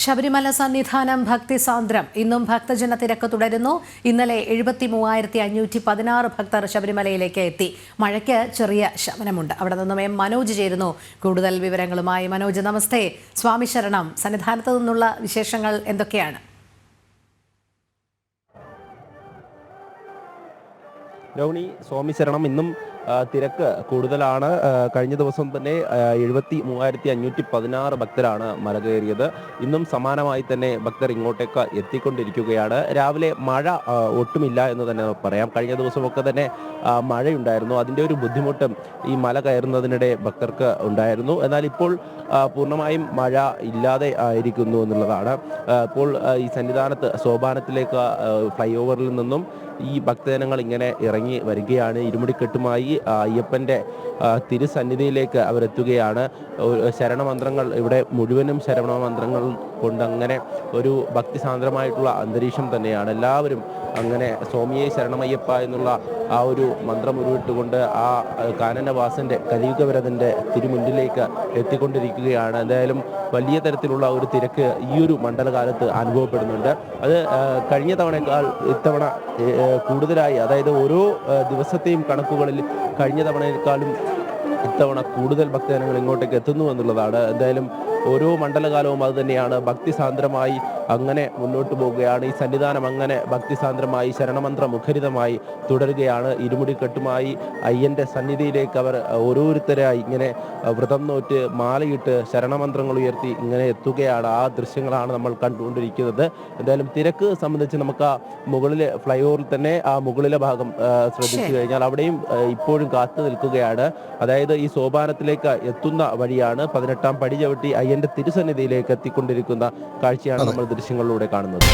ശബരിമല സന്നിധാനം ഭക്തിസാന്ദ്രം ഇന്നും ഭക്തജന തിരക്ക് തുടരുന്നു. ഇന്നലെ 73,516 ഭക്തർ ശബരിമലയിലേക്ക് എത്തി. മഴയ്ക്ക് ചെറിയ ശമനമുണ്ട്. അവിടെ നിന്നും എം മനോജ് ചേരുന്നു കൂടുതൽ വിവരങ്ങളുമായി. മനോജ്, നമസ്തേ. സ്വാമി ശരണം. സന്നിധാനത്ത് നിന്നുള്ള വിശേഷങ്ങൾ എന്തൊക്കെയാണ്? രൗണി, സ്വാമി ശരണം. ഇന്നും തിരക്ക് കൂടുതലാണ്. കഴിഞ്ഞ ദിവസം തന്നെ 73,516 ഭക്തരാണ് മല കയറിയത്. ഇന്നും സമാനമായി തന്നെ ഭക്തർ ഇങ്ങോട്ടേക്ക് എത്തിക്കൊണ്ടിരിക്കുകയാണ്. രാവിലെ മഴ ഒട്ടുമില്ല എന്ന് തന്നെ പറയാം. കഴിഞ്ഞ ദിവസമൊക്കെ തന്നെ മഴയുണ്ടായിരുന്നു. അതിൻ്റെ ഒരു ബുദ്ധിമുട്ടും ഈ മല കയറുന്നതിനിടെ ഭക്തർക്ക് ഉണ്ടായിരുന്നു. എന്നാൽ ഇപ്പോൾ പൂർണ്ണമായും മഴ ഇല്ലാതെ ആയിരിക്കുന്നു എന്നുള്ളതാണ്. ഇപ്പോൾ ഈ സന്നിധാനത്ത് സോപാനത്തിലേക്ക് ഫ്ലൈ ഓവറിൽ നിന്നും ഈ ഭക്തജനങ്ങൾ ഇങ്ങനെ ഇറങ്ങി വരികയാണ്. ഇരുമുടിക്കെട്ടുമായി അയ്യപ്പൻ്റെ തിരുസന്നിധിയിലേക്ക് അവരെത്തുകയാണ്. ശരണമന്ത്രങ്ങൾ ഇവിടെ മുഴുവനും ശരണമന്ത്രങ്ങൾ കൊണ്ടങ്ങനെ ഒരു ഭക്തിസാന്ദ്രമായിട്ടുള്ള അന്തരീക്ഷം തന്നെയാണ്. എല്ലാവരും അങ്ങനെ സ്വാമിയെ ശരണമയ്യപ്പ എന്നുള്ള ആ ഒരു മന്ത്രം ഉരുവിട്ടുകൊണ്ട് ആ കാനനവാസൻ്റെ കലിയുഗവരതൻ്റെ തിരുമുന്നിലേക്ക് എത്തിക്കൊണ്ടിരിക്കുകയാണ്. എന്തായാലും വലിയ തരത്തിലുള്ള ഒരു തിരക്ക് ഈ ഒരു മണ്ഡലകാലത്ത് അനുഭവപ്പെടുന്നുണ്ട്. അത് കഴിഞ്ഞ തവണയേക്കാൾ ഇത്തവണ കൂടുതലായി, അതായത് ഓരോ ദിവസത്തെയും കണക്കുകളിൽ കഴിഞ്ഞ തവണയേക്കാളും ഇത്തവണ കൂടുതൽ ഭക്തജനങ്ങൾ ഇങ്ങോട്ടേക്ക് എത്തുന്നു എന്നുള്ളതാണ്. എന്തായാലും ഓരോ മണ്ഡലകാലവും അത് തന്നെയാണ്. ഭക്തിസാന്ദ്രമായി അങ്ങനെ മുന്നോട്ട് പോവുകയാണ്. ഈ സന്നിധാനം അങ്ങനെ ഭക്തിസാന്ദ്രമായി ശരണമന്ത്ര മുഖരിതമായി തുടരുകയാണ്. ഇരുമുടിക്കെട്ടുമായി അയ്യൻ്റെ സന്നിധിയിലേക്ക് അവർ ഓരോരുത്തരായി ഇങ്ങനെ വ്രതം നോറ്റ് മാലയിട്ട് ശരണമന്ത്രങ്ങൾ ഉയർത്തി ഇങ്ങനെ എത്തുകയാണ്. ആ ദൃശ്യങ്ങളാണ് നമ്മൾ കണ്ടുകൊണ്ടിരിക്കുന്നത്. എന്തായാലും തിരക്ക് സംബന്ധിച്ച് നമുക്ക് ആ മുകളിലെ ഫ്ലൈ ഓവറിൽ തന്നെ ആ മുകളിലെ ഭാഗം ശ്രദ്ധിച്ചു കഴിഞ്ഞാൽ അവിടെയും ഇപ്പോഴും കാത്തു നിൽക്കുകയാണ്. അതായത് ഈ സോപാനത്തിലേക്ക് എത്തുന്ന വഴിയാണ്. 18ാം പടി ചവിട്ടി അയ്യന്റെ തിരുസന്നിധിയിലേക്ക് എത്തിക്കൊണ്ടിരിക്കുന്ന കാഴ്ചയാണ് നമ്മൾ ദൃശ്യങ്ങളിലൂടെ കാണുന്നത്.